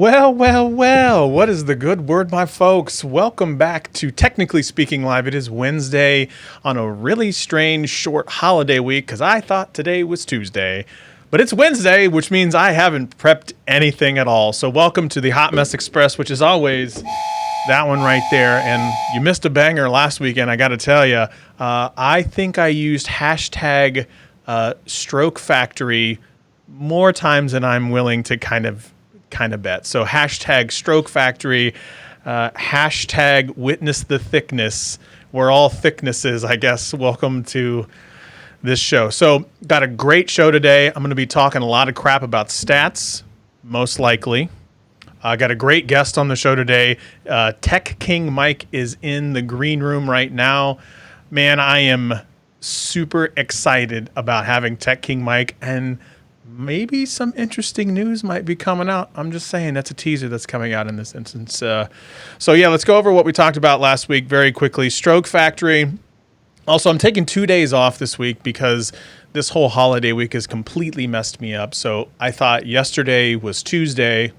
Well, well, well, what is the good word, my folks? Welcome back to Technically Speaking Live. It is Wednesday on a really strange short holiday week because I thought today was Tuesday. But it's Wednesday, which means I haven't prepped anything at all. So welcome to the Hot Mess Express, which is always that one right there. And you missed a banger last weekend, I got to tell you. I think I used hashtag Stroke Factory more times than I'm willing to kind of bet. So hashtag Stroke Factory, hashtag Witness the Thickness. We're all thicknesses, I guess. Welcome to this show. So got a great show today. I'm going to be talking a lot of crap about stats, most likely. I got a great guest on the show today. Tech King Mike is in the green room right now. Man, I am super excited about having Tech King Mike, and maybe some interesting news might be coming out. I'm just saying that's a teaser that's coming out in this instance. So yeah, let's go over what we talked about last week very quickly. Stroke Factory. Also, I'm taking 2 days off this week because this whole holiday week has completely messed me up. So I thought yesterday was Tuesday.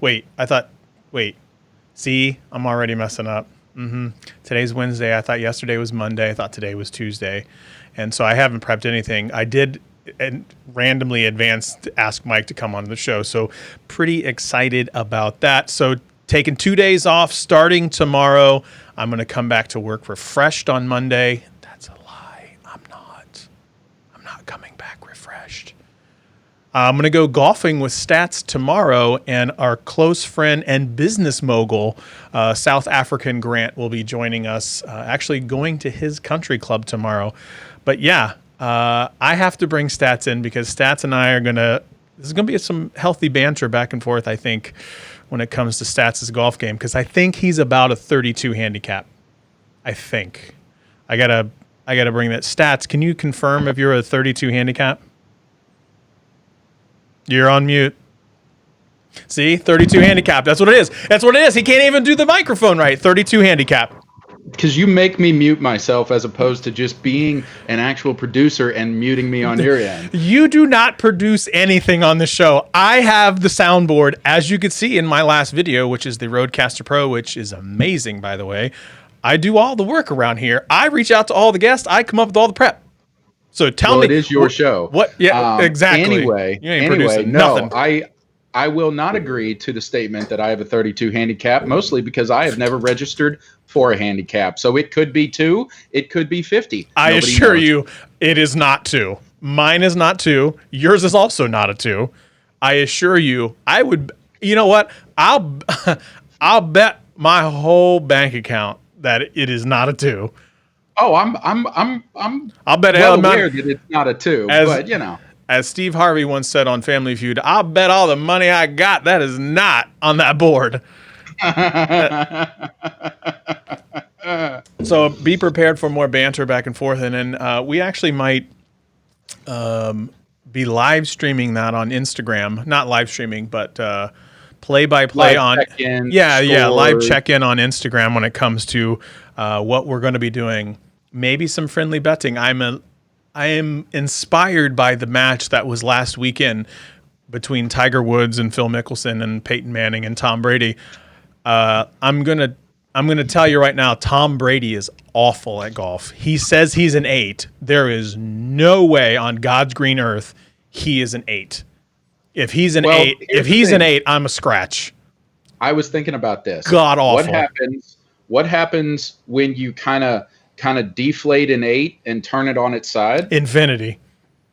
See, I'm already messing up. Today's Wednesday. I thought yesterday was Monday. I thought today was Tuesday. And so I haven't prepped anything. I did and randomly advanced to ask Mike to come on the show. So pretty excited about that. So taking 2 days off starting tomorrow. I'm going to come back to work refreshed on Monday. That's a lie. I'm not coming back refreshed. I'm going to go golfing with Stats tomorrow, and our close friend and business mogul, South African Grant, will be joining us, actually going to his country club tomorrow. But yeah, I have to bring Stats in because Stats and I are this is going to be some healthy banter back and forth, I think, when it comes to Stats' golf game, because I think he's about a 32 handicap. I think. I gotta bring that. Stats, can you confirm if you're a 32 handicap? You're on mute. See, 32 handicap. That's what it is. He can't even do the microphone right. 32 handicap. Because you make me mute myself as opposed to just being an actual producer and muting me on your end. You do not produce anything on the show. I have the soundboard, as you could see in my last video, which is the Rodecaster Pro, which is amazing, by the way. I do all the work around here. I reach out to all the guests. I come up with all the prep. So tell me. It is your show. What? Yeah, exactly. Anyway, you ain't producing nothing. I will not agree to the statement that I have a 32 handicap, mostly because I have never registered for a handicap. So it could be 2, it could be 50. I assure you, it is not 2. Mine is not 2. Yours is also not a 2. I assure you, I would. You know what? I'll bet my whole bank account that it is not a 2. Oh, I'm I'll bet well aware that it's not a 2, but you know. As Steve Harvey once said on Family Feud, I'll bet all the money I got that is not on that board. So be prepared for more banter back and forth. And then we actually might be live streaming that on Instagram. Not live streaming, but play-by-play on. Live check-in on Instagram when it comes to what we're going to be doing. Maybe some friendly betting. I am inspired by the match that was last weekend between Tiger Woods and Phil Mickelson and Peyton Manning and Tom Brady. I'm gonna tell you right now, Tom Brady is awful at golf. He says he's an 8. There is no way on God's green earth he is an 8. If he's an 8, I'm a scratch. I was thinking about this. God awful. What happens when you kind of deflate an 8 and turn it on its side? Infinity.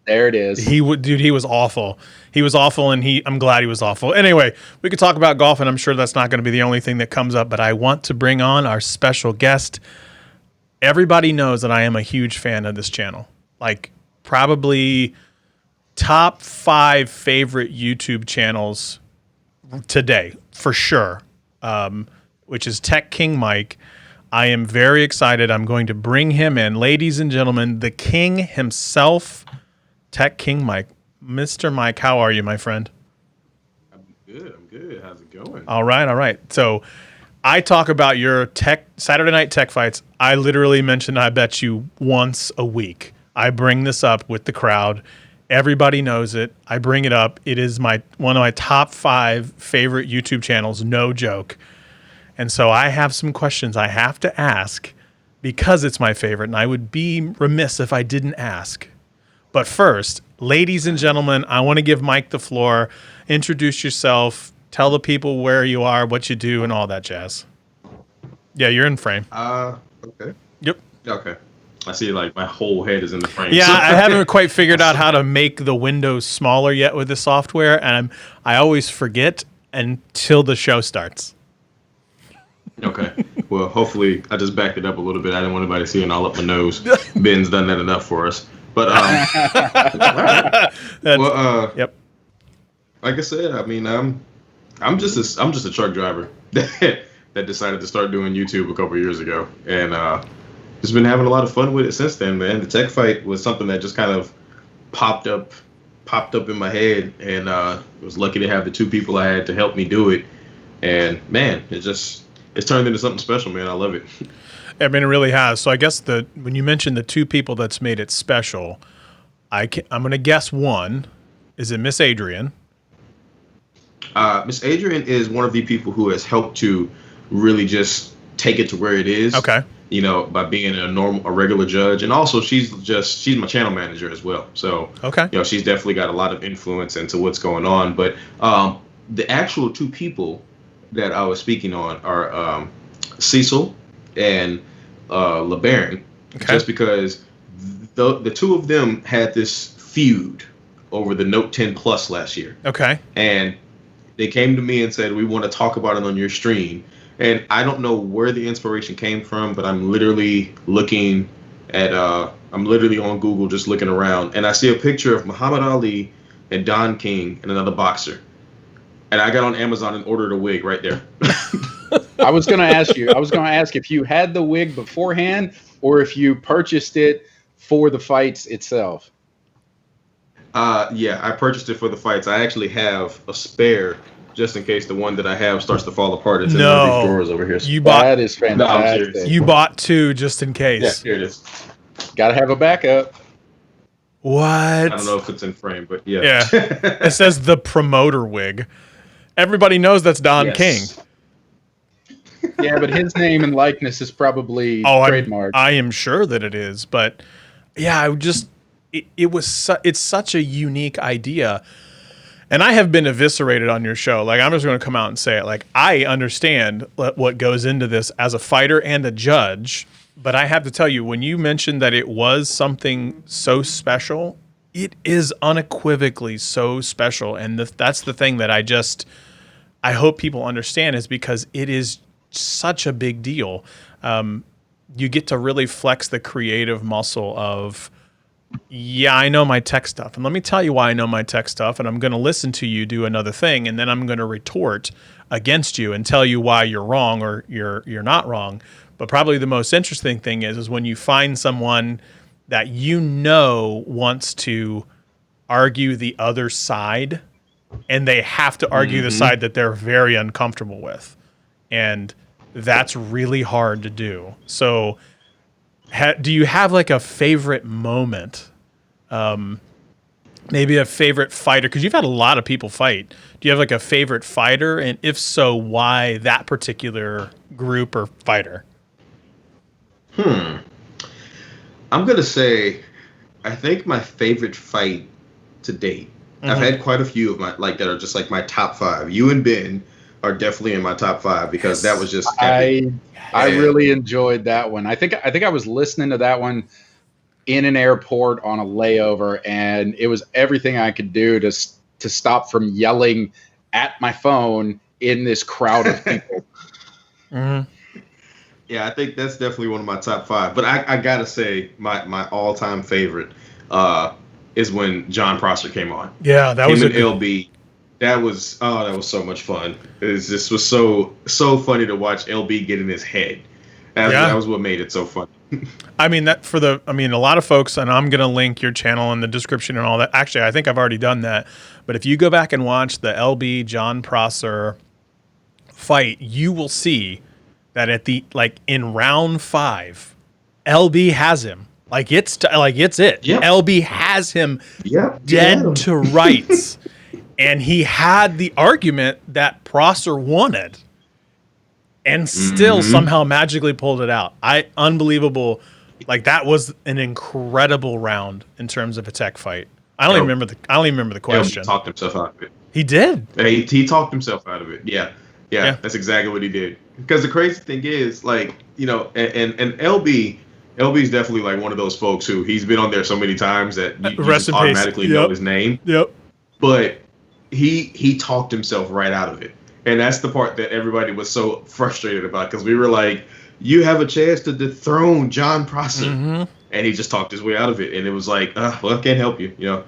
There it is. He was awful. He was awful, and I'm glad he was awful. Anyway, we could talk about golf, and I'm sure that's not going to be the only thing that comes up, but I want to bring on our special guest. Everybody knows that I am a huge fan of this channel. Like, probably top 5 favorite YouTube channels today, for sure, which is Tech King Mike. I am very excited. I'm going to bring him in. Ladies and gentlemen, the king himself, Tech King Mike. Mr. Mike, how are you, my friend? I'm good. How's it going? All right. So I talk about your Saturday night tech fights. I literally mention I bet you once a week. I bring this up with the crowd. Everybody knows it. I bring it up. It is one of my top 5 favorite YouTube channels, no joke. And so I have some questions I have to ask because it's my favorite, and I would be remiss if I didn't ask. But first, ladies and gentlemen, I want to give Mike the floor. Introduce yourself. Tell the people where you are, what you do, and all that jazz. Yeah, you're in frame. Okay. Yep. Okay. I see like my whole head is in the frame. Yeah, So- I haven't quite figured out how to make the windows smaller yet with the software, and I always forget until the show starts. Okay. Well, hopefully I just backed it up a little bit. I didn't want anybody seeing all up my nose. Ben's done that enough for us. But Yep. like I said, I mean, I'm just a truck driver that decided to start doing YouTube a couple years ago, and just been having a lot of fun with it since then, man. The tech fight was something that just kind of popped up in my head, and was lucky to have the 2 people I had to help me do it. And man, it's turned into something special, man. I love it. I mean, it really has. So I guess when you mentioned the 2 people that's made it special, I'm going to guess one. Is it Miss Adrian? Miss Adrian is one of the people who has helped to really just take it to where it is. Okay. You know, by being a regular judge, and also she's my channel manager as well. So Okay. you know, she's definitely got a lot of influence into what's going on. But the actual 2 people that I was speaking on are Cecil and LeBaron, Okay. just because the 2 of them had this feud over the Note 10 Plus last year. Okay. And they came to me and said, we want to talk about it on your stream. And I don't know where the inspiration came from, but I'm literally looking at, I'm literally on Google just looking around, and I see a picture of Muhammad Ali and Don King and another boxer. And I got on Amazon and ordered a wig right there. I was going to ask if you had the wig beforehand or if you purchased it for the fights itself. Yeah, I purchased it for the fights. I actually have a spare just in case the one that I have starts to fall apart. It's in one of these drawers over here. That is fantastic. You bought 2 just in case. Yeah, here it is. Got to have a backup. What? I don't know if it's in frame, but yeah. Yeah. It says the promoter wig. Everybody knows that's Don Yes. King. Yeah, but his name and likeness is probably trademarked. I am sure that it is, but yeah, it's such a unique idea. And I have been eviscerated on your show. Like, I'm just going to come out and say it. Like, I understand what goes into this as a fighter and a judge, but I have to tell you, when you mentioned that it was something so special, it is unequivocally so special. And that's the thing that I hope people understand, is because it is such a big deal. You get to really flex the creative muscle of, yeah, I know my tech stuff. And let me tell you why I know my tech stuff. And I'm going to listen to you do another thing. And then I'm going to retort against you and tell you why you're wrong or you're not wrong. But probably the most interesting thing is when you find someone that you know wants to argue the other side, and they have to argue the side that they're very uncomfortable with. And that's really hard to do. So do you have like a favorite moment? Maybe a favorite fighter? Because you've had a lot of people fight. Do you have like a favorite fighter? And if so, why that particular group or fighter? I'm going to say, I think my favorite fight to date, I've had quite a few of my, like, that are just like my top 5. You and Ben are definitely in my top 5 because that was just epic. I really enjoyed that one. I think I was listening to that one in an airport on a layover, and it was everything I could do to stop from yelling at my phone in this crowd of people. Yeah, I think that's definitely one of my top 5. But I gotta say, my all-time favorite is when John Prosser came on. Yeah, that was him and LB. That was so much fun. Was so funny to watch LB get in his head. That was what made it so fun. I mean, a lot of folks, and I'm going to link your channel in the description and all that. Actually, I think I've already done that. But if you go back and watch the LB John Prosser fight, you will see that in round 5, LB has him. Like it's it. Yep. LB has him Yep. dead to rights, and he had the argument that Prosser wanted, and still somehow magically pulled it out. Unbelievable. Like that was an incredible round in terms of a tech fight. I don't even remember the question. He talked himself out of it. He did. He talked himself out of it. Yeah. That's exactly what he did. Because the crazy thing is, like, you know, and LB's definitely like one of those folks who he's been on there so many times that you just automatically know his name. Yep. But he talked himself right out of it. And that's the part that everybody was so frustrated about, because we were like, you have a chance to dethrone John Prosser. And he just talked his way out of it. And it was like, well, I can't help you, you know.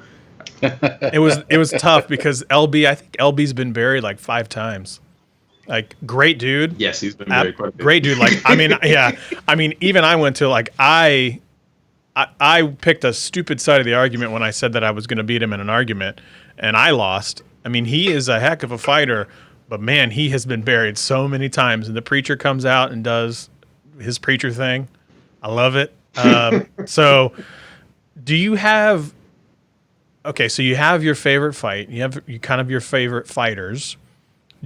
It was tough because I think LB's been buried like 5 times. Like, great dude. Yes, he's been buried quite a bit. Great dude. Like, I mean, yeah. I mean, even I went to, like, I picked a stupid side of the argument when I said that I was going to beat him in an argument, and I lost. I mean, he is a heck of a fighter, but man, he has been buried so many times. And the preacher comes out and does his preacher thing. I love it. So do you have, okay, so you have your favorite fight. You have kind of your favorite fighters.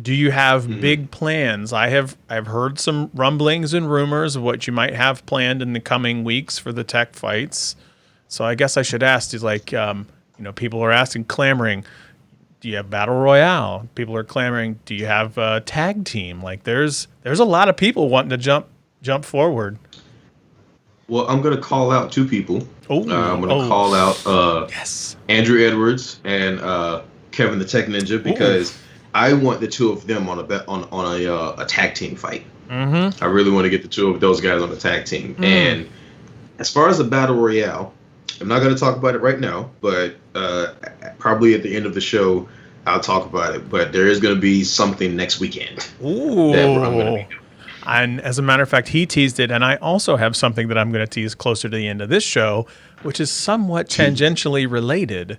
Do you have big plans? I've heard some rumblings and rumors of what you might have planned in the coming weeks for the tech fights. So I guess I should ask, is like, people are asking, clamoring, do you have battle royale? People are clamoring, do you have a tag team? Like there's a lot of people wanting to jump forward. Well, I'm going to call out 2 people. I'm going to call out yes, Andrew Edwards and Kevin the Tech Ninja, because I want the 2 of them on a tag team fight. I really want to get the 2 of those guys on a tag team. And as far as the battle royale, I'm not going to talk about it right now, but probably at the end of the show, I'll talk about it. But there is going to be something next weekend that I'm going to be doing. And as a matter of fact, he teased it, and I also have something that I'm going to tease closer to the end of this show, which is somewhat tangentially related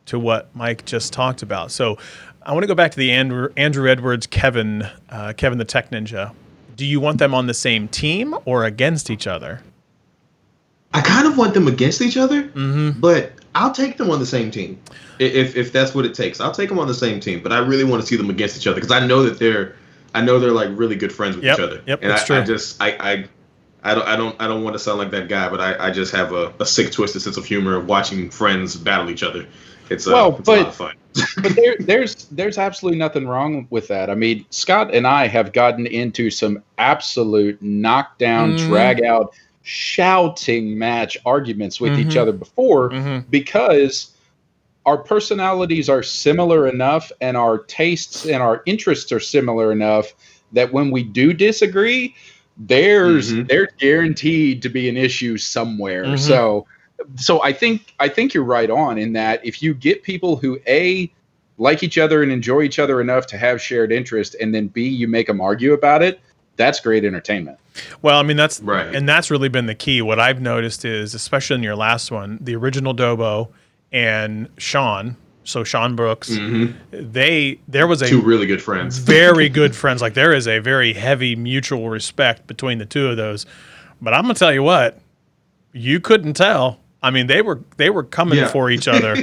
to what Mike just talked about. So I want to go back to the Andrew Edwards, Kevin the Tech Ninja. Do you want them on the same team or against each other? I kind of want them against each other, but I'll take them on the same team if that's what it takes. I'll take them on the same team, but I really want to see them against each other, because I know they're like really good friends with each other. Yep, and that's true. I don't want to sound like that guy, but I just have a sick, twisted sense of humor of watching friends battle each other. It's a lot of fun. But there's absolutely nothing wrong with that. I mean, Scott and I have gotten into some absolute knockdown, drag out, shouting match arguments with each other before, because our personalities are similar enough and our tastes and our interests are similar enough that when we do disagree, there's guaranteed to be an issue somewhere. So I think you're right on in that if you get people who like each other and enjoy each other enough to have shared interest, and then B, you make them argue about it, that's great entertainment. Well, I mean, that's right. And that's really been the key. What I've noticed is, especially in your last one, the original Dobo and Sean Brooks, there was 2 really good friends. Very good friends. Like there is a very heavy mutual respect between the 2 of those. But I'm going to tell you what, you couldn't tell. I mean, they were coming for each other.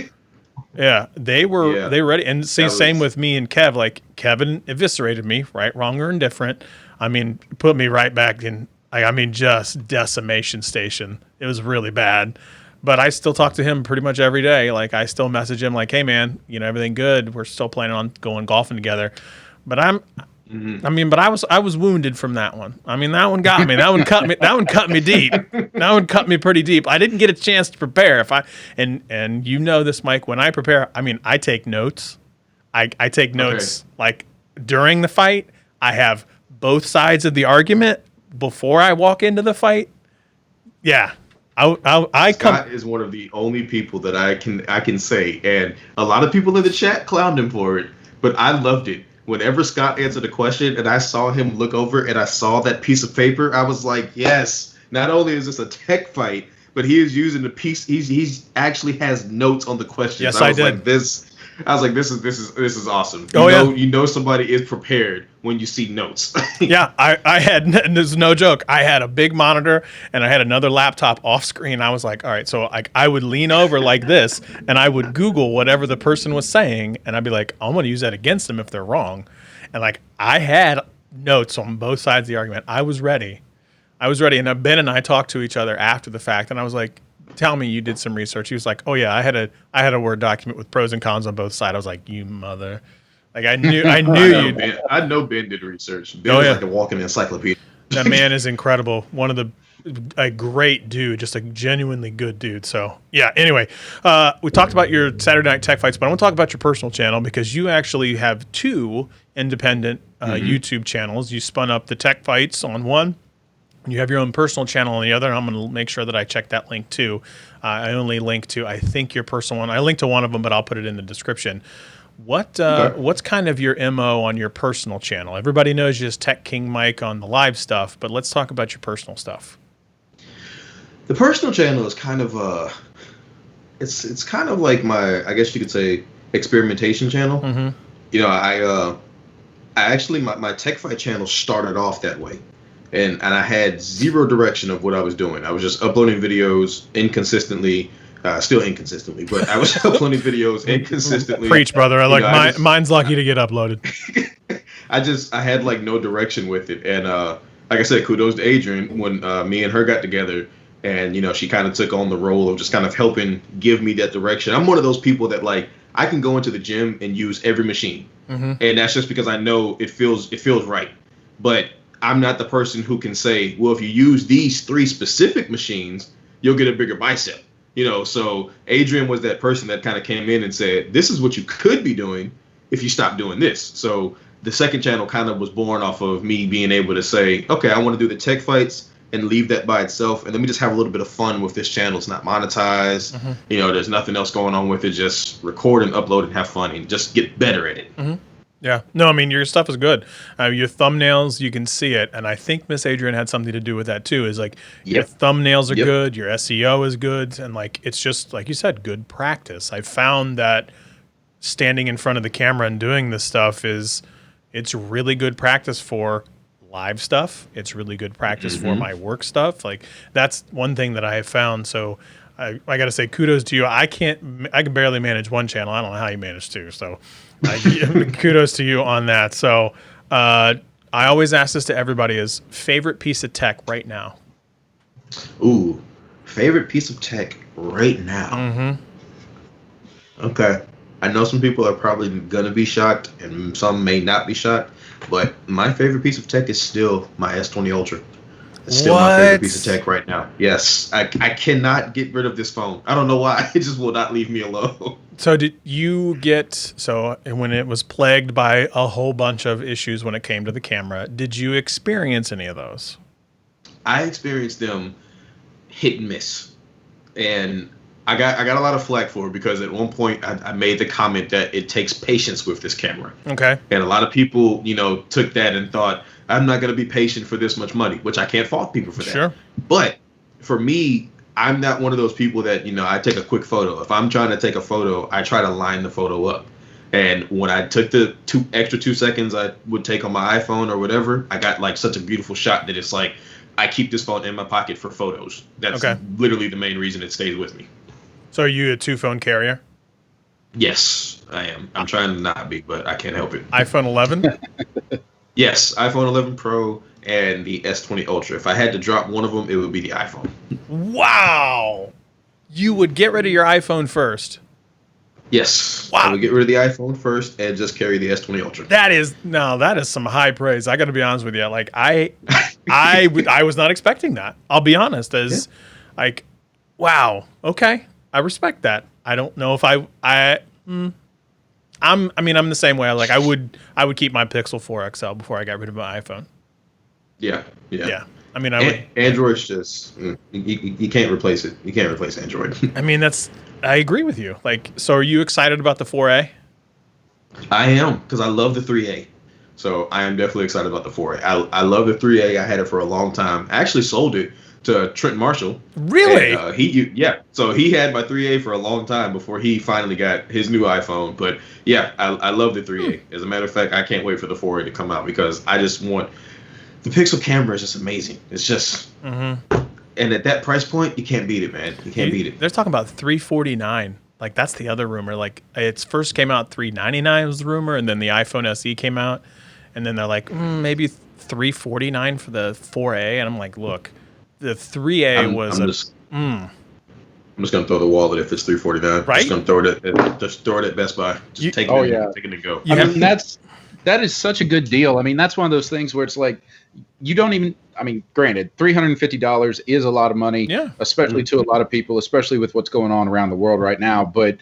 Yeah, they were ready. And same with me and Kev. Like Kevin eviscerated me, right, wrong, or indifferent. I mean, put me right back in. I mean, just decimation station. It was really bad. But I still talk to him pretty much every day. Like I still message him like, "Hey man, everything good? We're still planning on going golfing together." But but I was wounded from that one. I mean, that one got me. That one cut me. That one cut me deep. That one cut me pretty deep. I didn't get a chance to prepare. And you know this, Mike. When I prepare, I mean, I take notes. I take notes like during the fight. I have both sides of the argument before I walk into the fight. Yeah. Scott is one of the only people that I can say, and a lot of people in the chat clowned him for it, but I loved it. Whenever Scott answered a question and I saw him look over and I saw that piece of paper, I was like, yes, not only is this a tech fight, but he is using the piece. He's actually has notes on the questions. Yes, I did. Like, this I was like, this is awesome. You know somebody is prepared when you see notes. Yeah, I had, and this is no joke, I had a big monitor and I had another laptop off screen. I was like, all right, so I would lean over like this and I would Google whatever the person was saying and I'd be like, I'm going to use that against them if they're wrong. And like I had notes on both sides of the argument. I was ready. And Ben and I talked to each other after the fact and I was like, tell me you did some research. He was like, oh yeah, I had a Word document with pros and cons on both sides. I was like, you mother. Like I knew you. I know Ben did research. Ben is like a walking encyclopedia. That man is incredible. A great dude, just a genuinely good dude. So yeah. Anyway, we talked about your Saturday Night Tech Fights, but I want to talk about your personal channel because you actually have two independent YouTube channels. You spun up the Tech Fights on one. You have your own personal channel on the other. And I'm going to make sure that I check that link too. I only link to, I think, your personal one. I linked to one of them, but I'll put it in the description. What's kind of your MO on your personal channel? Everybody knows you as Tech King Mike on the live stuff, but let's talk about your personal stuff. The personal channel is kind of it's kind of like my, I guess you could say, experimentation channel. Mm-hmm. You know, I actually my Tech Fight channel started off that way. And I had zero direction of what I was doing. I was just uploading videos inconsistently, still inconsistently, but I was uploading videos inconsistently. Preach, brother. Mine's lucky to get uploaded. I had like no direction with it. And like I said, kudos to Adrian when me and her got together and, you know, she kind of took on the role of just kind of helping give me that direction. I'm one of those people that like, I can go into the gym and use every machine. Mm-hmm. And that's just because I know it feels right. But I'm not the person who can say, well, if you use these 3 specific machines, you'll get a bigger bicep. You know, so Adrian was that person that kind of came in and said, this is what you could be doing if you stop doing this. So the second channel kind of was born off of me being able to say, okay, I want to do the Tech Fights and leave that by itself. And let me just have a little bit of fun with this channel. It's not monetized. Mm-hmm. You know, there's nothing else going on with it. Just record and upload and have fun and just get better at it. Mm-hmm. Yeah. No, I mean, your stuff is good. Your thumbnails, you can see it. And I think Miss Adrian had something to do with that too, is like your thumbnails are good, your SEO is good. And like, it's just, like you said, good practice. I found that standing in front of the camera and doing this stuff it's really good practice for live stuff. It's really good practice for my work stuff. Like that's one thing that I have found. So I got to say kudos to you. I can barely manage one channel. I don't know how you manage two. So kudos to you on that. So I always ask this to everybody: is favorite piece of tech right now? Ooh, favorite piece of tech right now. Mm-hmm. Okay, I know some people are probably gonna be shocked, and some may not be shocked. But my favorite piece of tech is still my S20 Ultra. It's still my favorite piece of tech right now. Yes, I cannot get rid of this phone. I don't know why. It just will not leave me alone. So did you when it was plagued by a whole bunch of issues when it came to the camera, did you experience any of those? I experienced them hit and miss. And I got a lot of flack for it because at one point I made the comment that it takes patience with this camera. Okay. And a lot of people, you know, took that and thought, I'm not going to be patient for this much money, which I can't fault people for that. Sure. But for me, I'm not one of those people that, you know, I take a quick photo. If I'm trying to take a photo, I try to line the photo up. And when I took the extra 2 seconds I would take on my iPhone or whatever, I got like such a beautiful shot that it's like, I keep this phone in my pocket for photos. That's literally the main reason it stays with me. So are you a 2-phone carrier? Yes, I am. I'm trying to not be, but I can't help it. iPhone 11? Yes, iPhone 11 Pro and the S20 Ultra. If I had to drop one of them, it would be the iPhone. Wow. You would get rid of your iPhone first? Yes. Wow. I would get rid of the iPhone first and just carry the S20 Ultra. That is some high praise. I got to be honest with you. Like I was not expecting that. I'll be honest. Like, wow. Okay. I respect that. I don't know if I'm the same way. Like I would keep my Pixel 4 XL before I got rid of my iPhone. Yeah. I mean, I would. Android's just you can't replace it. You can't replace Android. I mean, I agree with you. Like, so are you excited about the 4A? I am, because I love the 3A. So I am definitely excited about the 4A. I love the 3A. I had it for a long time. I actually sold it to Trent Marshall. Really? And, so he had my 3A for a long time before he finally got his new iPhone. But yeah, I love the 3A. As a matter of fact, I can't wait for the 4A to come out because I just want the Pixel camera is just amazing. It's just, and at that price point, you can't beat it, man. You can't beat it. They're talking about $349. Like that's the other rumor. Like it first came out $399 was the rumor, and then the iPhone SE came out, and then they're like maybe $349 for the 4A, and I'm like, look, the 3A I'm just gonna throw the wallet if it's $349. Right? Just gonna throw it at Best Buy. Just take it and go. I mean, that is such a good deal. I mean, that's one of those things where it's like you don't even. I mean, granted, $350 is a lot of money, especially to a lot of people, especially with what's going on around the world right now. But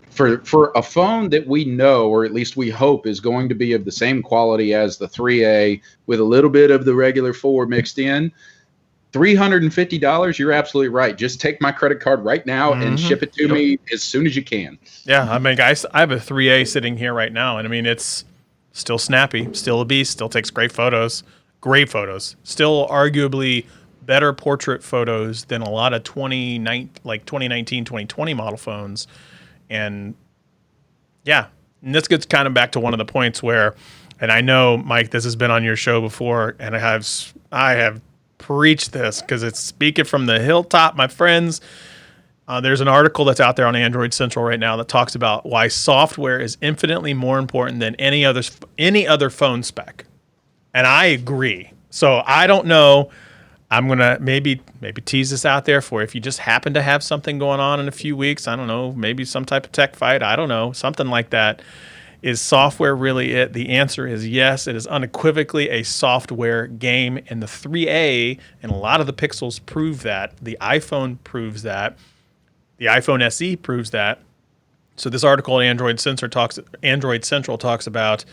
for a phone that we know, or at least we hope, is going to be of the same quality as the 3A with a little bit of the regular 4 mixed in, $350, you're absolutely right. Just take my credit card right now and ship it to me as soon as you can. Yeah, I mean, guys, I have a 3A sitting here right now, and I mean, it's still snappy, still a beast, still takes great photos, still arguably better portrait photos than a lot of 2019, 2020 model phones. And yeah, and this gets kind of back to one of the points where, and I know, Mike, this has been on your show before, and I have preached this because it's speaking from the hilltop, my friends. There's an article that's out there on Android Central right now that talks about why software is infinitely more important than any other phone spec. And I agree. So I don't know. I'm going to maybe tease this out there for if you just happen to have something going on in a few weeks. I don't know, maybe some type of tech fight. I don't know, something like that. Is software really it? The answer is yes. It is unequivocally a software game. And the 3A and a lot of the Pixels prove that. The iPhone proves that. The iPhone SE proves that. So this article at Android Central talks about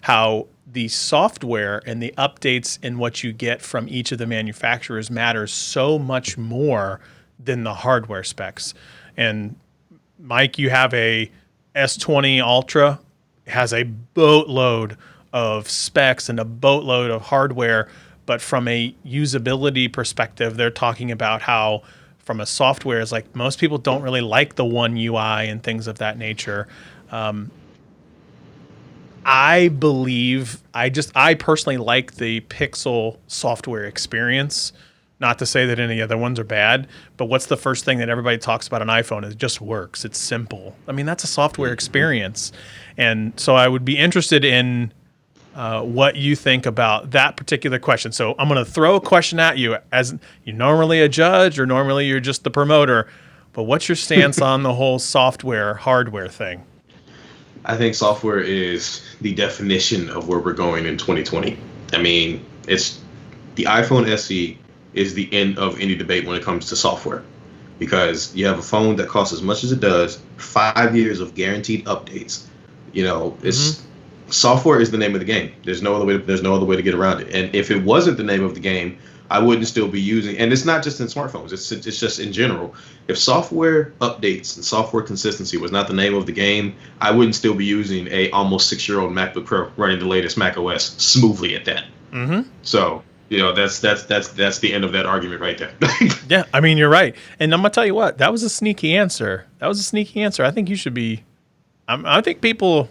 how the software and the updates and what you get from each of the manufacturers matters so much more than the hardware specs. And Mike, you have a S20 Ultra, has a boatload of specs and a boatload of hardware, but from a usability perspective, they're talking about how from a software is like most people don't really like the One UI and things of that nature. I personally like the Pixel software experience. Not to say that any other ones are bad, but what's the first thing that everybody talks about on iPhone? It just works. It's simple. I mean, that's a software experience. And so I would be interested in what you think about that particular question. So I'm going to throw a question at you as you're normally a judge or normally you're just the promoter, but what's your stance on the whole software, hardware thing? I think software is the definition of where we're going in 2020. I mean, it's the iPhone SE is the end of any debate when it comes to software, because you have a phone that costs as much as it does, 5 years of guaranteed updates. You know, it's software is the name of the game. There's no other way to get around it. And if it wasn't the name of the game, I wouldn't still be using. And it's not just in smartphones. It's just in general. If software updates and software consistency was not the name of the game, I wouldn't still be using a almost 6-year-old MacBook Pro running the latest Mac OS smoothly at that. So, you know, that's the end of that argument right there. Yeah, I mean, you're right. And I'm gonna tell you what, that was a sneaky answer. I think you should be. I think people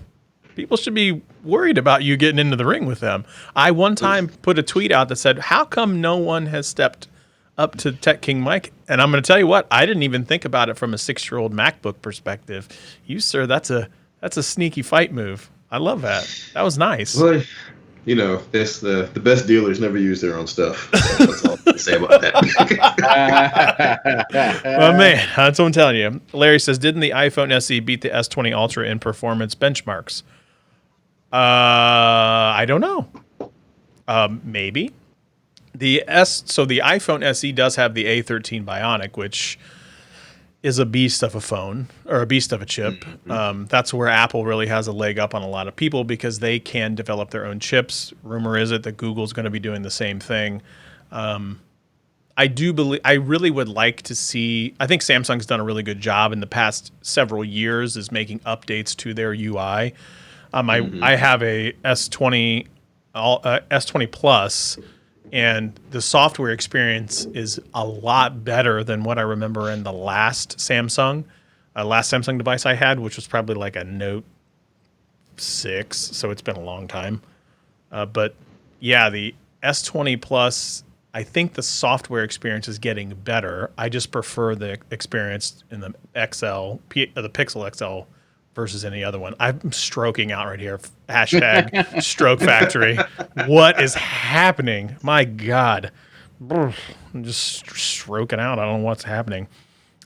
should be worried about you getting into the ring with them. I one time put a tweet out that said, "How come no one has stepped up to Tech King Mike?" And I'm going to tell you what, I didn't even think about it from a 6-year-old MacBook perspective. You, sir, that's a sneaky fight move. I love that. That was nice. Well, you know, that's the best dealers never use their own stuff. That's all I can say about that. Well, man, that's what I'm telling you. Larry says, didn't the iPhone SE beat the S20 Ultra in performance benchmarks? I don't know. Maybe. So the iPhone SE does have the A13 Bionic, which is a beast of a phone, or a beast of a chip. That's where Apple really has a leg up on a lot of people because they can develop their own chips. Rumor is it that Google's going to be doing the same thing. I really would like to see, I think Samsung's done a really good job in the past several years is making updates to their UI. I have a S20 Plus, and the software experience is a lot better than what I remember in the last Samsung device I had, which was probably like a Note 6. So it's been a long time. But yeah, the S20 Plus, I think the software experience is getting better. I just prefer the experience in the the Pixel XL versus any other one. I'm stroking out right here. Hashtag Stroke Factory. What is happening? My God. I'm just stroking out. I don't know what's happening.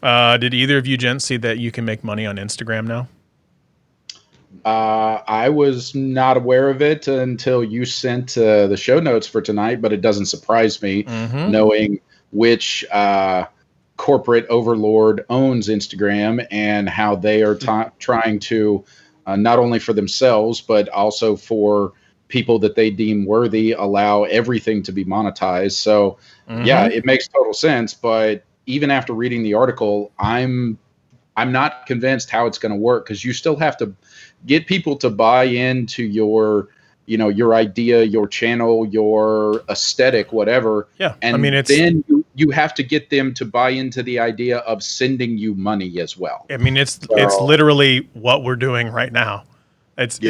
Did either of you gents see that you can make money on Instagram now? I was not aware of it until you sent the show notes for tonight, but it doesn't surprise me knowing which corporate overlord owns Instagram and how they are trying to not only for themselves, but also for people that they deem worthy, allow everything to be monetized. So yeah, it makes total sense. But even after reading the article, I'm not convinced how it's going to work, because you still have to get people to buy into your idea, your channel, your aesthetic, whatever. Yeah. And then you have to get them to buy into the idea of sending you money as well. I mean, it's literally what we're doing right now. It's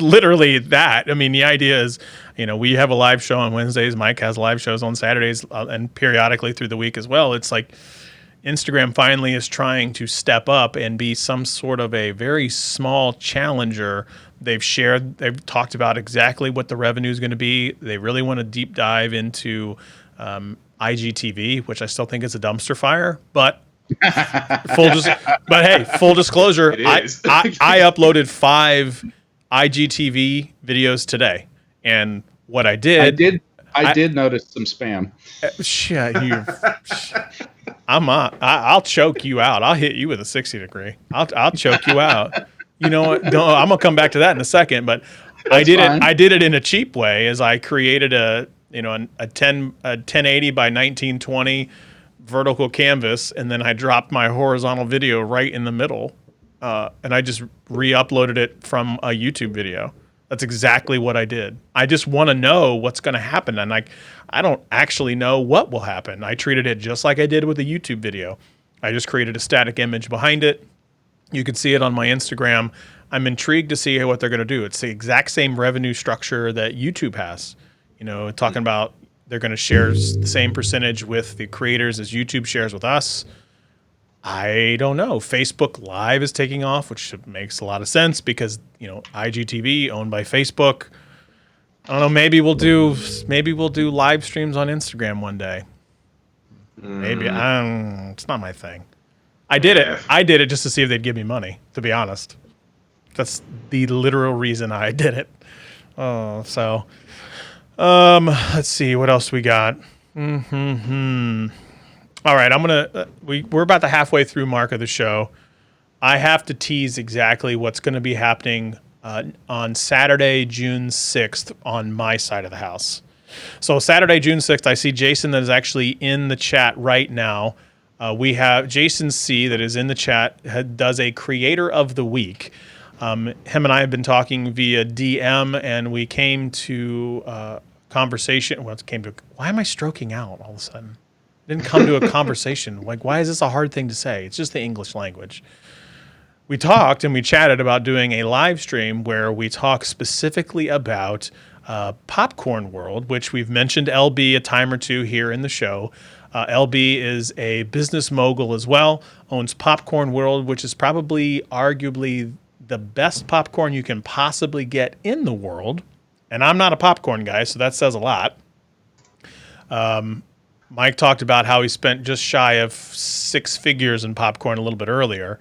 literally that. I mean, the idea is, we have a live show on Wednesdays. Mike has live shows on Saturdays and periodically through the week as well. It's like Instagram finally is trying to step up and be some sort of a very small challenger. They've talked about exactly what the revenue is going to be. They really want to deep dive into IGTV, which I still think is a dumpster fire, but full disclosure, I uploaded 5 IGTV videos today, and what I did notice some spam. I'll choke you out. I'll hit you with a 60 degree. I'll choke you out. You know what? No, I'm gonna come back to that in a second. But I did it in a cheap way, as I created a 1080 by 1920 vertical canvas, and then I dropped my horizontal video right in the middle, and I just re-uploaded it from a YouTube video. That's exactly what I did. I just want to know what's going to happen, and I don't actually know what will happen. I treated it just like I did with the YouTube video. I just created a static image behind it. You can see it on my Instagram. I'm intrigued to see what they're going to do. It's the exact same revenue structure that YouTube has. Talking about they're going to share the same percentage with the creators as YouTube shares with us. I don't know. Facebook Live is taking off, which makes a lot of sense because, IGTV owned by Facebook. I don't know. Maybe we'll do live streams on Instagram one day. Maybe. It's not my thing. I did it just to see if they'd give me money, to be honest. That's the literal reason I did it. Let's see what else we got. All right, we're about the halfway through mark of the show. I have to tease exactly what's going to be happening on Saturday, June 6th on my side of the house. So Saturday, June 6th, I see Jason that is actually in the chat right now. We have Jason C. that is in the chat, does a Creator of the Week. Him and I have been talking via DM, and we came to conversation. Why am I stroking out all of a sudden? Didn't come to a conversation. Like, why is this a hard thing to say? It's just the English language. We talked and we chatted about doing a live stream where we talk specifically about Popcorn World, which we've mentioned LB a time or two here in the show. LB is a business mogul as well, owns Popcorn World, which is probably arguably the best popcorn you can possibly get in the world. And I'm not a popcorn guy, so that says a lot. Mike talked about how he spent just shy of 6 figures in popcorn a little bit earlier.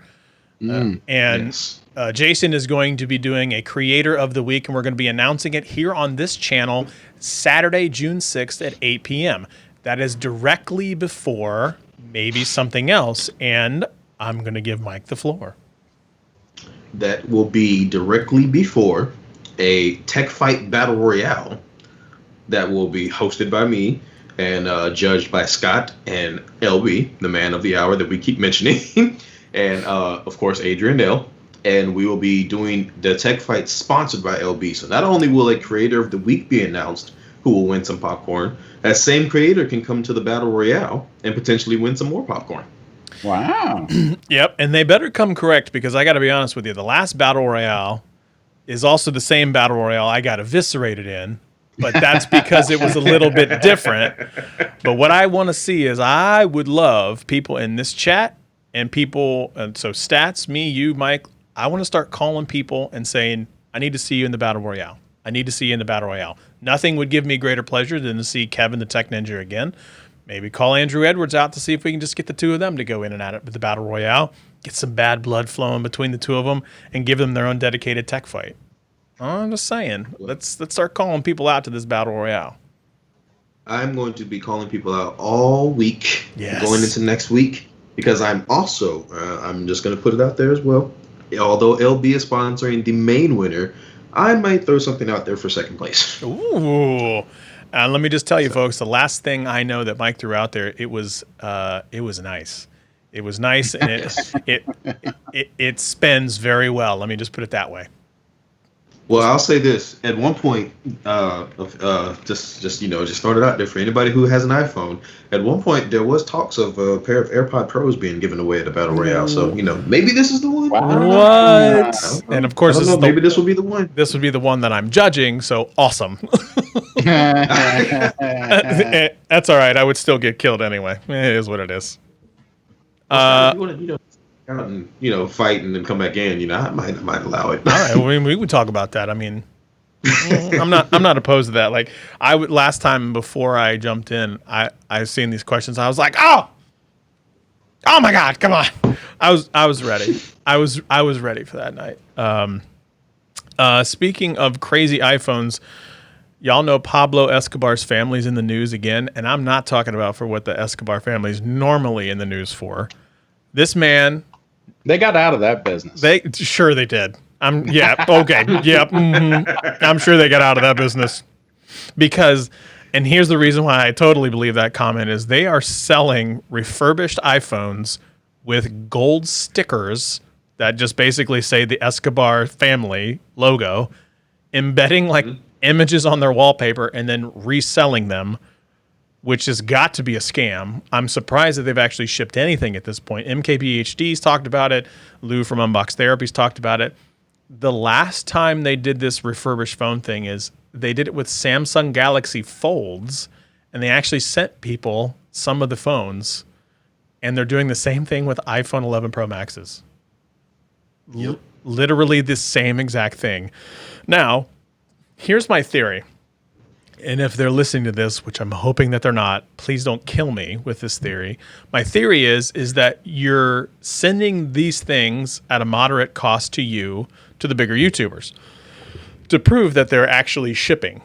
Jason is going to be doing a Creator of the Week, and we're going to be announcing it here on this channel Saturday, June 6th at 8 p.m. That is directly before maybe something else, and I'm going to give Mike the floor. That will be directly before a Tech Fight Battle Royale that will be hosted by me and judged by Scott and LB, the man of the hour that we keep mentioning, and of course Adrian Dale. And we will be doing the Tech Fight sponsored by LB. So not only will a Creator of the Week be announced, who will win some popcorn. That same creator can come to the Battle Royale and potentially win some more popcorn. Wow. Yep, and they better come correct because I got to be honest with you. The last Battle Royale is also the same Battle Royale I got eviscerated in, but that's because it was a little bit different. But what I want to see is I would love people in this chat and people, and so Stats, me, you, Mike, I want to start calling people and saying, I need to see you in the Battle Royale. I need to see you in the Battle Royale. Nothing would give me greater pleasure than to see Kevin the Tech Ninja again. Maybe call Andrew Edwards out to see if we can just get the two of them to go in and at it with the Battle Royale, get some bad blood flowing between the two of them, and give them their own dedicated tech fight. I'm just saying, let's start calling people out to this Battle Royale. I'm going to be calling people out all week, Yes. going into next week, because I'm also, I'm just going to put it out there as well. Although LB is sponsoring the main winner, I might throw something out there for second place. Ooh. And let me just tell you, folks, the last thing I know that Mike threw out there, it was nice. It was nice, and it spends very well. Let me just put it that way. Well, I'll say this: at one point, just started out there for anybody who has an iPhone. At one point, there was talks of a pair of AirPod Pros being given away at the Battle Royale. So maybe this is the one. Wow. What? And of course, maybe this will be the one. This would be the one that I'm judging. So awesome. That's all right. I would still get killed anyway. It is what it is. If you want to, out and fight and then come back in, I might allow it. All right, well, we would talk about that. I mean, I'm not opposed to that. Like last time before I jumped in, I seen these questions. I was like, oh my God, come on! I was ready. I was ready for that night. Speaking of crazy iPhones, y'all know Pablo Escobar's family's in the news again, and I'm not talking about for what the Escobar family's normally in the news for. This man. They got out of that business. They did. Yeah, okay, yeah. Mm-hmm. I'm sure they got out of that business because, and here's the reason why I totally believe that comment is they are selling refurbished iPhones with gold stickers that just basically say the Escobar family logo, embedding images on their wallpaper and then reselling them, which has got to be a scam. I'm surprised that they've actually shipped anything at this point. MKBHD's talked about it. Lou from Unbox Therapy's talked about it. The last time they did this refurbished phone thing is they did it with Samsung Galaxy Folds, and they actually sent people some of the phones, and they're doing the same thing with iPhone 11 Pro Maxes. Yep. Literally the same exact thing. Now, here's my theory. And if they're listening to this, which I'm hoping that they're not, please don't kill me with this theory. My theory is that you're sending these things at a moderate cost to you, to the bigger YouTubers, to prove that they're actually shipping.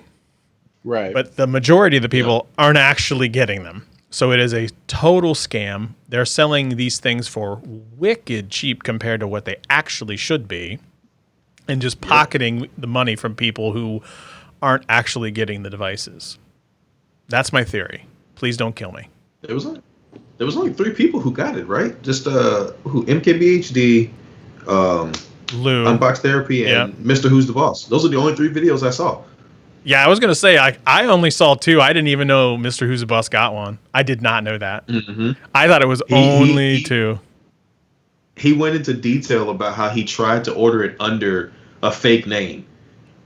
Right. But the majority of the people aren't actually getting them. So it is a total scam. They're selling these things for wicked cheap compared to what they actually should be, and just pocketing the money from people who aren't actually getting the devices. That's my theory. Please don't kill me. There was only 3 people who got it, right? Just who MKBHD, Lou, Unbox Therapy, and Mr. Who's the Boss. Those are the only 3 videos I saw. Yeah, I was gonna say I only saw 2. I didn't even know Mr. Who's the Boss got one. I did not know that. Mm-hmm. I thought it was only 2. He went into detail about how he tried to order it under a fake name,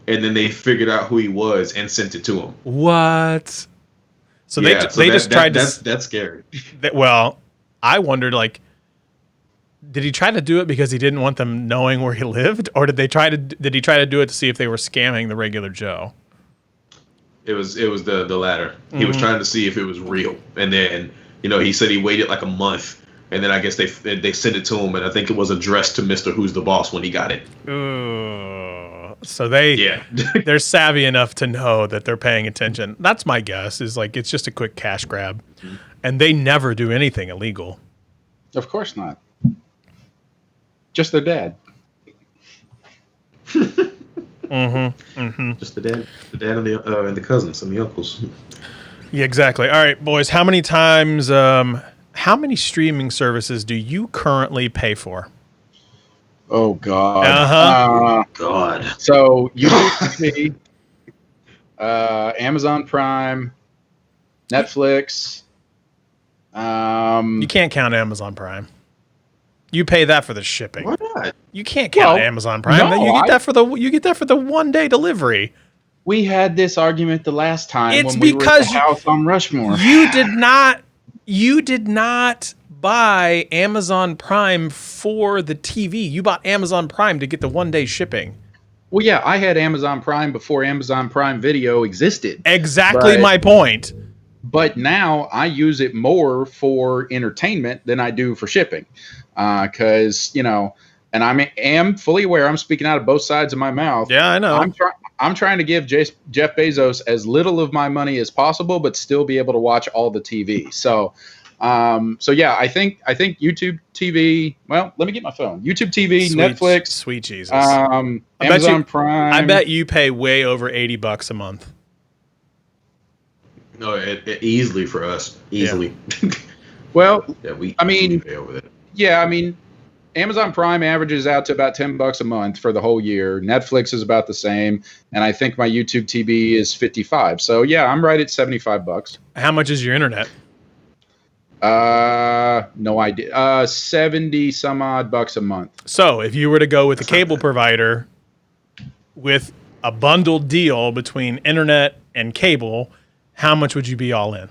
and then they figured out who he was and sent it to him. What? So they just tried to. That's scary. Well, I wondered, did he try to do it because he didn't want them knowing where he lived, or did he try to do it to see if they were scamming the regular Joe? It was the latter. Mm-hmm. He was trying to see if it was real, and then he said he waited like a month, and then I guess they sent it to him, and I think it was addressed to Mr. Who's the Boss when he got it. Ooh. So they're savvy enough to know that they're paying attention. That's my guess. Is it's just a quick cash grab, and they never do anything illegal. Of course not. Just their dad. Just the dad and the cousins and the uncles. Yeah, exactly. All right, boys. How many streaming services do you currently pay for? Oh God. God. So YouTube TV, Amazon Prime, Netflix. You can't count Amazon Prime. You pay that for the shipping. Why not? You can't count Well, Amazon Prime. no, You get that for the 1-day delivery. We had this argument the last time It's when we were at because the house on Rushmore. You did not buy Amazon Prime for the TV. You bought Amazon Prime to get the 1-day shipping. Well, yeah, I had Amazon Prime before Amazon Prime Video existed. Exactly my point. But now I use it more for entertainment than I do for shipping. Because, and I am fully aware, I'm speaking out of both sides of my mouth. Yeah, I know. I'm trying to give Jeff Bezos as little of my money as possible, but still be able to watch all the TV. So yeah, I think YouTube TV. Well, let me get my phone. YouTube TV, Netflix, sweet Jesus. Amazon Prime. I bet you pay way over $80 a month. No, easily for us, easily. Yeah. Well, yeah, we pay over that. Yeah, Amazon Prime averages out to about $10 a month for the whole year. Netflix is about the same, and I think my YouTube TV is $55. So yeah, I'm right at $75. How much is your internet? No idea. 70 some odd bucks a month. So if you were to go with a cable provider with a bundled deal between internet and cable, how much would you be all in?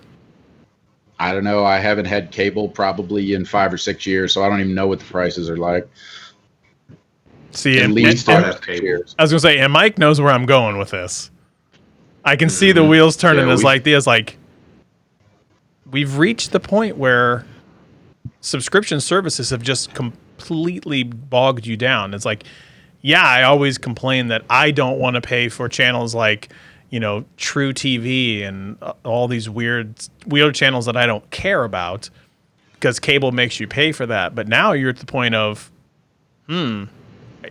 I don't know. I haven't had cable probably in 5 or 6 years, so I don't even know what the prices are like. See, at least have cable. years. I was gonna say, and Mike knows where I'm going with this. I can see the wheels turning. We've reached the point where subscription services have just completely bogged you down. It's like, yeah, I always complain that I don't want to pay for channels like, True TV and all these weird channels that I don't care about because cable makes you pay for that. But now you're at the point of,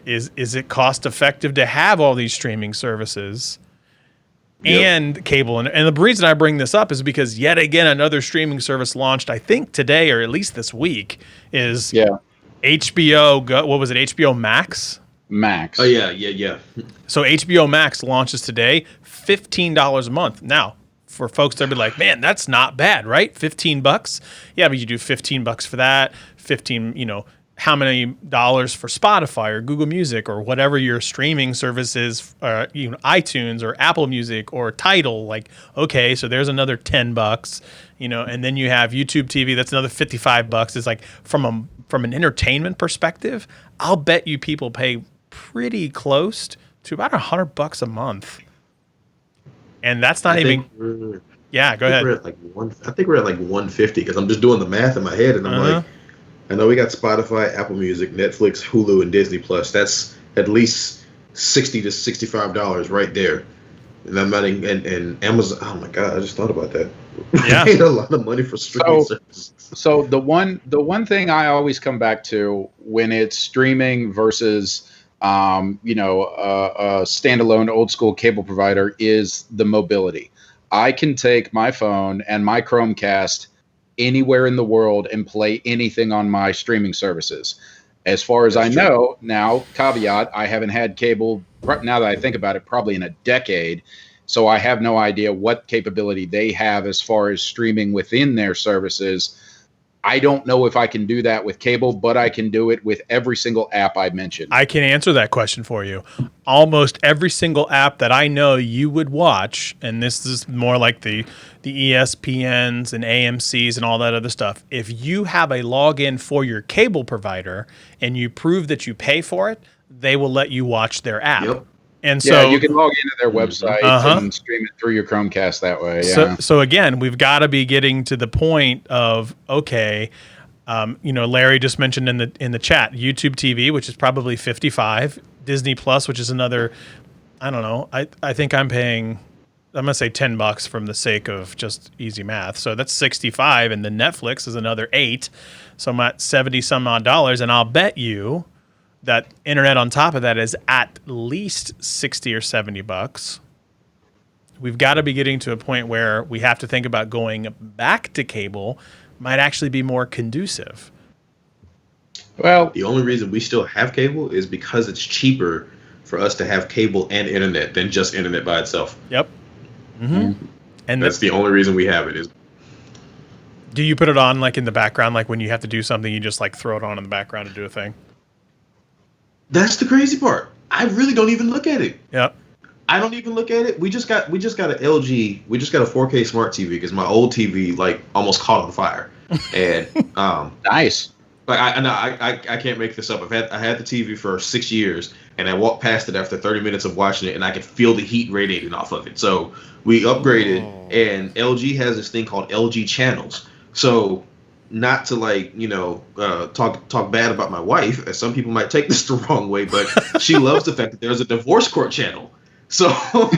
is it cost effective to have all these streaming services and cable? And the reason I bring this up is because yet again, another streaming service launched, I think today, or at least this week, is HBO. What was it? HBO Max? Max. Oh, yeah. So HBO Max launches today, $15 a month. Now, for folks that be like, man, that's not bad, right? $15. Yeah, but you do $15 for that, 15, how many dollars for Spotify or Google Music or whatever your streaming service is, iTunes or Apple Music or Tidal. Like, okay, so there's another $10, and then you have YouTube TV. That's another $55. It's like from an entertainment perspective, I'll bet you people pay pretty close to about $100 a month. And that's not even. Yeah, go ahead. I think we're at like 150 because I'm just doing the math in my head and I'm like, I know we got Spotify, Apple Music, Netflix, Hulu, and Disney Plus. That's at least $60 to $65 right there. And I'm not and Amazon. Oh my God, I just thought about that. Yeah, paid a lot of money for streaming services. So the one thing I always come back to when it's streaming versus a standalone old school cable provider is the mobility. I can take my phone and my Chromecast anywhere in the world and play anything on my streaming services. As far as I know, now, caveat, I haven't had cable, now that I think about it, probably in a decade. So I have no idea what capability they have as far as streaming within their services. I don't know if I can do that with cable, but I can do it with every single app I mentioned. I can answer that question for you. Almost every single app that I know you would watch, and this is more like the ESPNs and AMCs and all that other stuff. If you have a login for your cable provider and you prove that you pay for it, they will let you watch their app. Yep. And so you can log into their website and stream it through your Chromecast that way. Yeah. So again, we've got to be getting to the point of, okay, Larry just mentioned in the chat, YouTube TV, which is probably $55, Disney Plus, which is another, I don't know, I think I'm paying, I'm gonna say $10 from the sake of just easy math. So that's $65, and then Netflix is another $8. So I'm at 70 some odd dollars, and I'll bet you that internet on top of that is at least $60 or $70. We've got to be getting to a point where we have to think about going back to cable might actually be more conducive. Well, the only reason we still have cable is because it's cheaper for us to have cable and internet than just internet by itself. Yep. And That's the only reason we have it. Is do you put it on like in the background, like when you have to do something, you just like throw it on in the background to do a thing? that's the crazy part. I really don't even look at it. Yep. I don't even look at it. We just got an LG. We just got a 4K smart TV because my old TV like almost caught on fire. And Nice. like I can't make this up. I had the TV for 6 years, and I walked past it after 30 minutes of watching it, and I could feel the heat radiating off of it. So we upgraded, and LG has this thing called LG channels. So not to like talk bad about my wife, as some people might take this the wrong way, but she loves the fact that there's a divorce court channel. So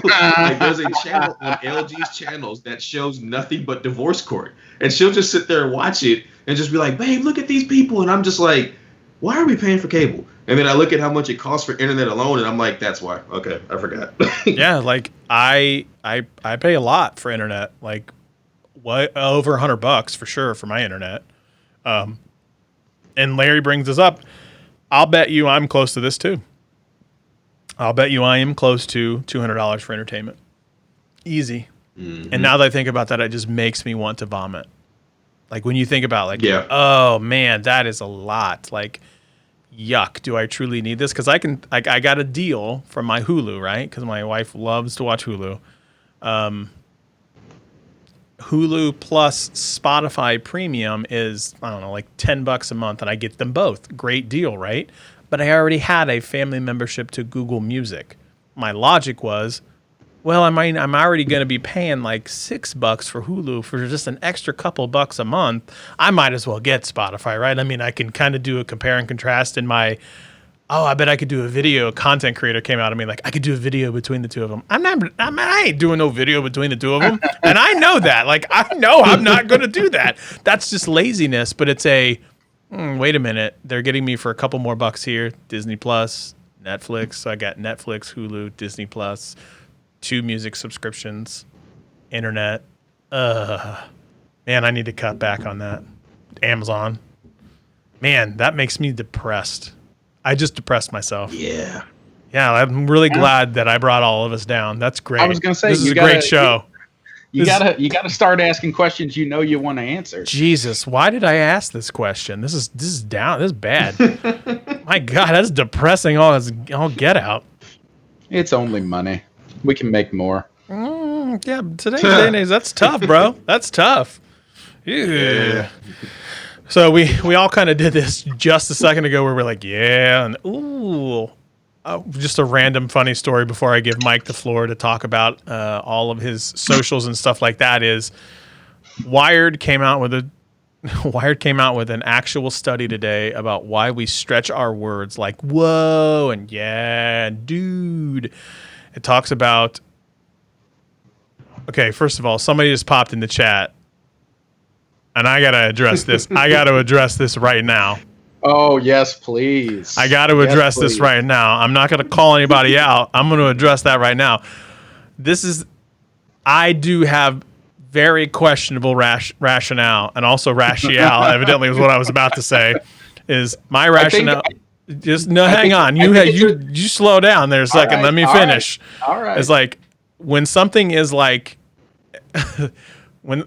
like there's a channel on LG's channels that shows nothing but divorce court, and she'll just sit there and watch it and just be like, babe, look at these people. And I'm just like, why are we paying for cable? And then I look at how much it costs for internet alone, and I'm like, that's why. Okay, I forgot. Yeah, like I pay a lot for internet, like what over $100 for sure for my internet. And Larry brings this up. I'll bet you I'm close to this too. I'll bet you I am close to $200 for entertainment. Easy. Mm-hmm. And now that I think about that, it just makes me want to vomit. Like when you think about like, oh man, that is a lot. Like, yuck. Do I truly need this? Because I got a deal from my Hulu, right? Because my wife loves to watch Hulu. Hulu plus Spotify Premium is, I don't know, like $10 a month, and I get them both. Great deal, right? But I already had a family membership to Google Music. My logic was, well, I'm already going to be paying like $6 for Hulu for just an extra couple bucks a month. I might as well get Spotify, right? I mean, I can kind of do a compare and contrast in my, I bet I could do a video. A content creator came out of me like, I could do a video between the two of them. I ain't doing no video between the two of them. And I know that. Like, I know I'm not going to do that. That's just laziness, but it's wait a minute. They're getting me for a couple more bucks here. Disney Plus, Netflix. So I got Netflix, Hulu, Disney Plus, 2 music subscriptions, internet. Man, I need to cut back on that. Amazon. Man, that makes me depressed. I just depressed myself. Yeah. Yeah, I'm really glad that I brought all of us down. That's great. I was going to say, this is a great show. You gotta start asking questions you know you want to answer. Jesus, why did I ask this question? This is down. This is bad. My God, that's depressing. All get out. It's only money. We can make more. Yeah, today's day and age, that's tough, bro. That's tough. Yeah. So we all kind of did this just a second ago, where we're like, yeah, and ooh. Just a random funny story before I give Mike the floor to talk about all of his socials and stuff like that is Wired came out with an actual study today about why we stretch our words like whoa and yeah and dude. It talks about, okay, first of all, somebody just popped in the chat and I got to address this. I got to address this right now. Oh, yes, please. I got to address this right now. I'm not going to call anybody out. I'm going to address that right now. I do have very questionable rationale, and also rationale, evidently was what I was about to say, is my rationale. Hang on. You slow down there a second. Right, let me finish. All right. It's like when something is like, when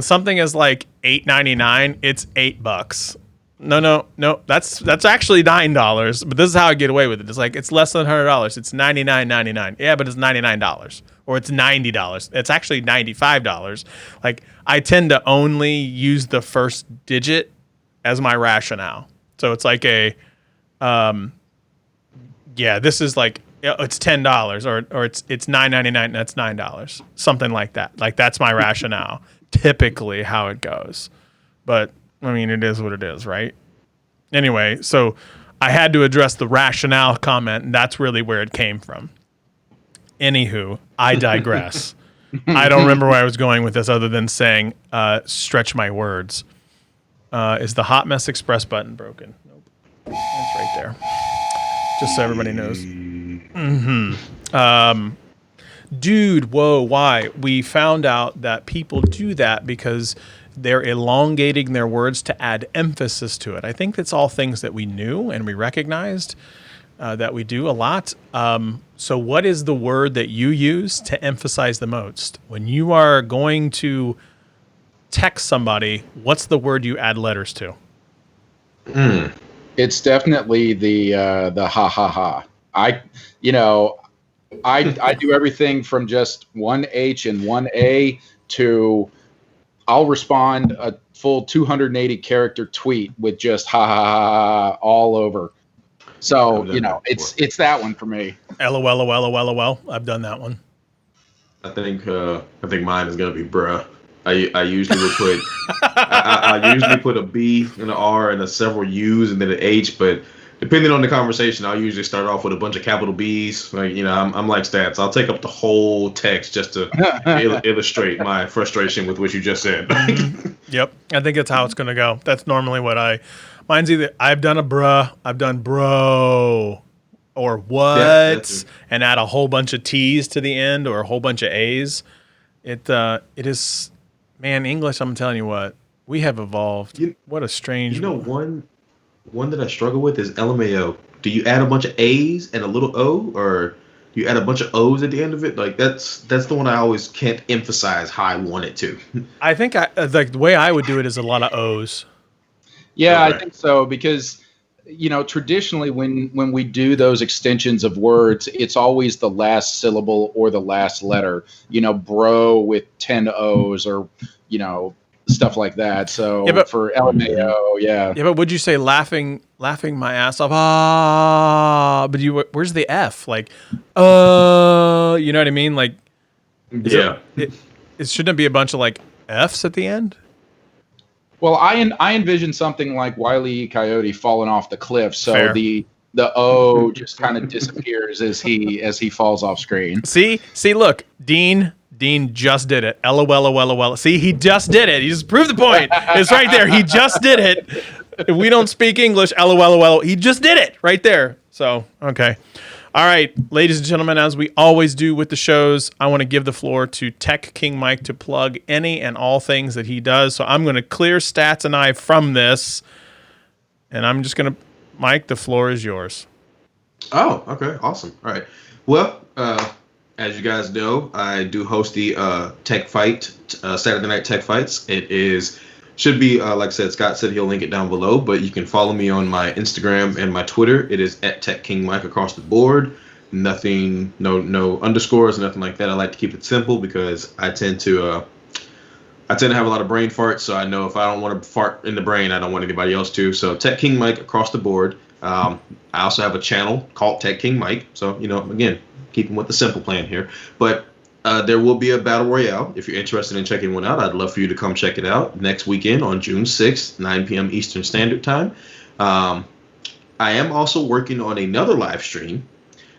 something is like $8.99, it's $8. No. That's actually $9. But this is how I get away with it. It's like it's less than $100. It's $99.99. Yeah, but it's $99 or it's $90. It's actually $95. Like I tend to only use the first digit as my rationale. So it's like this is like it's $10 or it's $9.99. That's $9. Something like that. Like that's my rationale. Typically how it goes, but. I mean, it is what it is, right? Anyway, so I had to address the rationale comment, and that's really where it came from. Anywho, I digress. I don't remember where I was going with this other than saying stretch my words. Is the Hot Mess Express button broken? Nope. It's right there. Just so everybody knows. Dude, whoa, why? We found out that people do that because they're elongating their words to add emphasis to it. I think that's all things that we knew and we recognized. that we do a lot. So what is the word that you use to emphasize the most? When you are going to text somebody, what's the word you add letters to? It's definitely the ha ha ha. I you know I do everything from just one H and one A to I'll respond a full 280 character tweet with just ha ha ha, ha all over. So it's that one for me. LOL. I've done that one. I think mine is gonna be bruh. I usually would put I usually put a B and an R and a several U's and then an H, but depending on the conversation, I'll usually start off with a bunch of capital B's. Like, I'm like stats. I'll take up the whole text just to illustrate my frustration with what you just said. Yep, I think that's how it's gonna go. That's normally what mine's either I've done a bruh, I've done bro, or what, and add a whole bunch of T's to the end or a whole bunch of A's. It is, man, English, I'm telling you what, we have evolved. What a strange one that I struggle with is LMAO. Do you add a bunch of A's and a little O, or do you add a bunch of O's at the end of it? Like that's the one I always can't emphasize how I want it to. I think the way I would do it is a lot of O's. Yeah, okay. I think so because traditionally when we do those extensions of words, it's always the last syllable or the last letter. Bro with 10 O's or stuff like that. So for LMAO, yeah. Yeah, but would you say laughing my ass off? Ah, but where's the F? Like, you know what I mean? Like, it shouldn't be a bunch of like F's at the end. Well, I envision something like Wile E. Coyote falling off the cliff, so Fair. the O just kind of disappears as he falls off screen. See, look, Dean just did it. LOL. See, he just did it. He just proved the point. It's right there. He just did it. If we don't speak English, LOL. He just did it right there. So, okay. All right, ladies and gentlemen, as we always do with the shows, I want to give the floor to Tech King Mike to plug any and all things that he does. So I'm going to clear Stats and I from this, and I'm just going to, Mike, the floor is yours. Oh, okay, awesome. All right. Well, as you guys know, I do host the Tech Fight, Saturday Night Tech Fights. It should be, like I said, Scott said he'll link it down below, but you can follow me on my Instagram and my Twitter. It is at Tech King Mike across the board. Nothing, no underscores, nothing like that. I like to keep it simple because I tend to have a lot of brain farts, so I know if I don't want to fart in the brain, I don't want anybody else to. So Tech King Mike across the board. I also have a channel called Tech King Mike. So, again, keeping with the simple plan here. But there will be a battle royale. If you're interested in checking one out, I'd love for you to come check it out next weekend on June 6th, 9 p.m. Eastern Standard Time. I am also working on another live stream.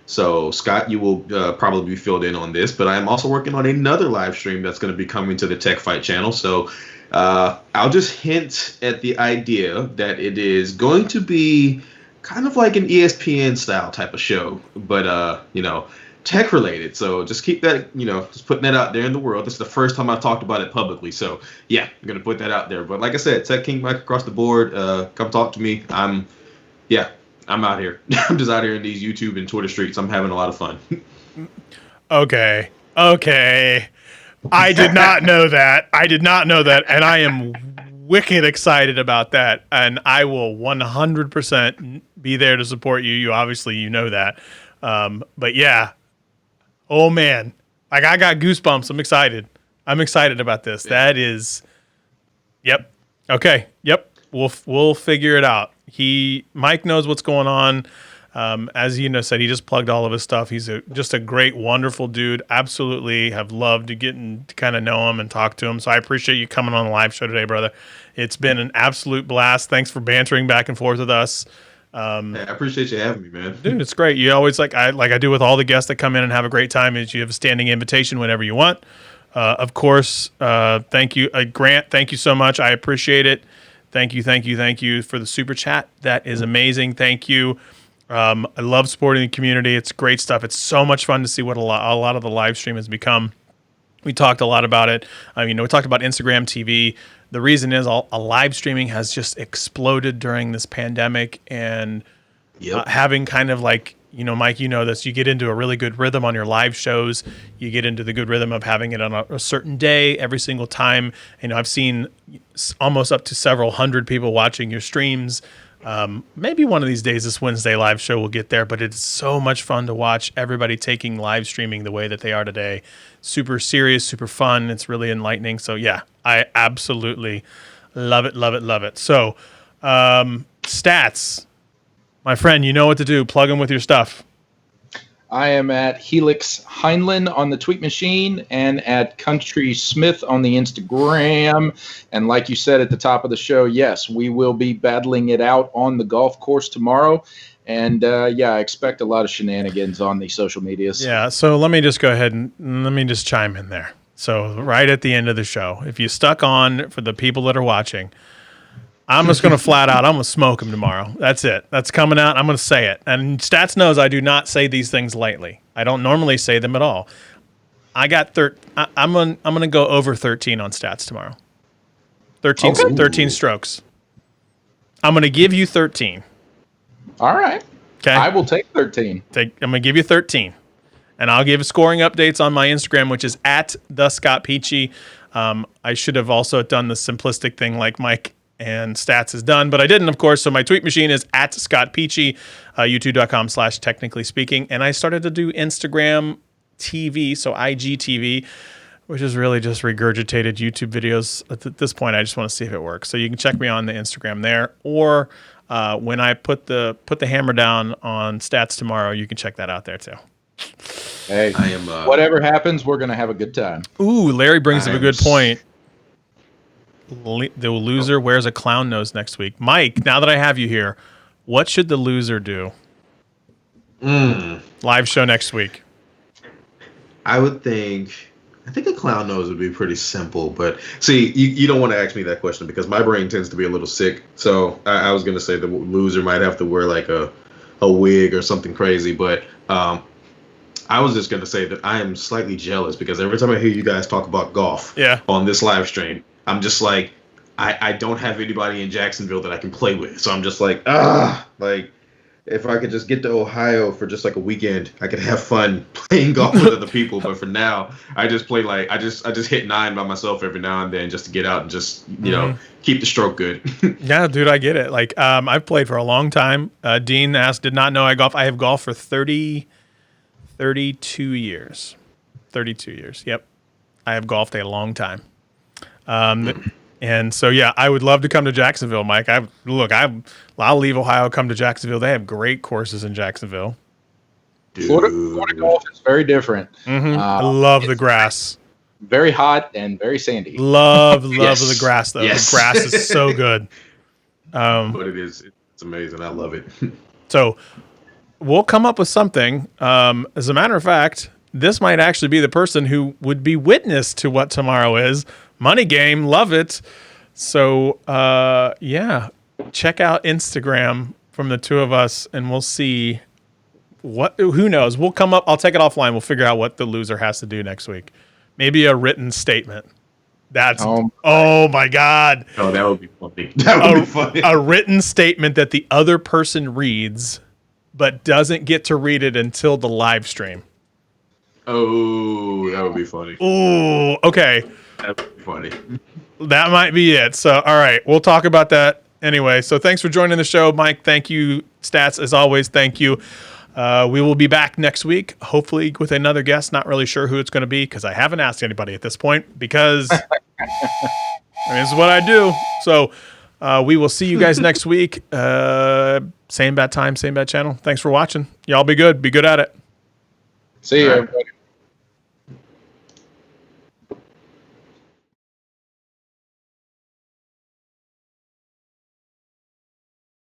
So, Scott, you will probably be filled in on this, but I am also working on another live stream that's going to be coming to the Tech Fight channel. So, I'll just hint at the idea that it is going to be kind of like an ESPN style type of show, but, tech related. So just keep that, just putting that out there in the world. This is the first time I've talked about it publicly. So yeah, I'm going to put that out there. But like I said, Tech King Mike across the board, come talk to me. I'm out here. I'm just out here in these YouTube and Twitter streets. I'm having a lot of fun. Okay. I did not know that. And I am wicked excited about that. And I will 100% be there to support you. You know that. But yeah. Oh man, like I got goosebumps. I'm excited about this. Yeah. That is, yep. Okay. Yep. We'll figure it out. Mike knows what's going on. As you said, he just plugged all of his stuff. He's just a great, wonderful dude. Absolutely have loved to get and to kind of know him and talk to him. So I appreciate you coming on the live show today, brother. It's been an absolute blast. Thanks for bantering back and forth with us. I appreciate you having me, man. Dude, it's great. You always like I do with all the guests that come in and have a great time. Is you have a standing invitation whenever you want. Of course, thank you, Grant. Thank you so much. I appreciate it. Thank you for the super chat. That is amazing. Thank you. I love supporting the community. It's great stuff. It's so much fun to see what a lot of the live stream has become. We talked a lot about it. We talked about Instagram TV. The reason is a live streaming has just exploded during this pandemic, and Yep. Having kind of like, Mike, you know this, you get into a really good rhythm on your live shows. You get into the good rhythm of having it on a certain day every single time. I've seen almost up to several hundred people watching your streams. Maybe one of these days this Wednesday live show will get there, but it's so much fun to watch everybody taking live streaming the way that they are today. Super serious, super fun. It's really enlightening. So yeah, I absolutely love it, love it, love it. So stats. My friend, you know what to do. Plug in with your stuff. I am at Helix Heinlein on the Tweet Machine and at Country Smith on the Instagram. And like you said at the top of the show, yes, we will be battling it out on the golf course tomorrow. And I expect a lot of shenanigans on the social medias. Yeah, so let me just go ahead and let me just chime in there. So right at the end of the show, if you stuck on for the people that are watching, I'm just going to flat out, I'm going to smoke him tomorrow. That's it. That's coming out. I'm going to say it. And Stats knows I do not say these things lightly. I don't normally say them at all. I'm going to go over 13 on Stats tomorrow. 13 strokes. I'm going to give you 13. All right. Okay. I will take 13. I'm going to give you 13. And I'll give scoring updates on my Instagram, which is at the Scott Peachy. I should have also done the simplistic thing like Mike and Stats has done, but I didn't, of course. So my tweet machine is at Scott Peachy, youtube.com/technically speaking. And I started to do Instagram TV, so IGTV, which is really just regurgitated YouTube videos. At this point, I just want to see if it works. So you can check me on the Instagram there, or when I put the hammer down on Stats tomorrow, you can check that out there too. Hey, I am. Whatever happens, we're going to have a good time. Ooh, Larry brings up a good point. The loser wears a clown nose next week. Mike, now that I have you here, what should the loser do? Live show next week. I think a clown nose would be pretty simple, but see, you don't want to ask me that question because my brain tends to be a little sick. So I was going to say the loser might have to wear like a wig or something crazy, but I was just going to say that I am slightly jealous because every time I hear you guys talk about golf on this live stream, I'm just like, I don't have anybody in Jacksonville that I can play with. So I'm just like, like if I could just get to Ohio for just like a weekend, I could have fun playing golf with other people. But for now, I just play like, I just hit 9 by myself every now and then just to get out and just, keep the stroke good. Yeah, dude, I get it. Like, I've played for a long time. Dean asked, did not know I golf. I have golfed for 32 years. 32 years. Yep. I have golfed a long time. And so, yeah, I would love to come to Jacksonville, Mike. I'll leave Ohio, come to Jacksonville. They have great courses in Jacksonville. Florida golf is very different. I love the grass. Very hot and very sandy. Love the grass, though. Yes. The grass is so good. But it's amazing. I love it. So we'll come up with something. As a matter of fact, this might actually be the person who would be witness to what tomorrow is. Money game, love it. So, check out Instagram from the two of us, and we'll see who knows. We'll come up, I'll take it offline. We'll figure out what the loser has to do next week. Maybe a written statement. That's, oh my God. Oh, that would be funny. That would be funny. A written statement that the other person reads, but doesn't get to read it until the live stream. Oh, that would be funny. Oh, okay. That would be funny. That might be it. So, all right, we'll talk about that anyway. So, thanks for joining the show, Mike. Thank you, Stats, as always. Thank you. We will be back next week, hopefully with another guest. Not really sure who it's going to be because I haven't asked anybody at this point because this is what I do. So, we will see you guys next week. Same bad time, same bad channel. Thanks for watching. Y'all be good. Be good at it. See you, everybody.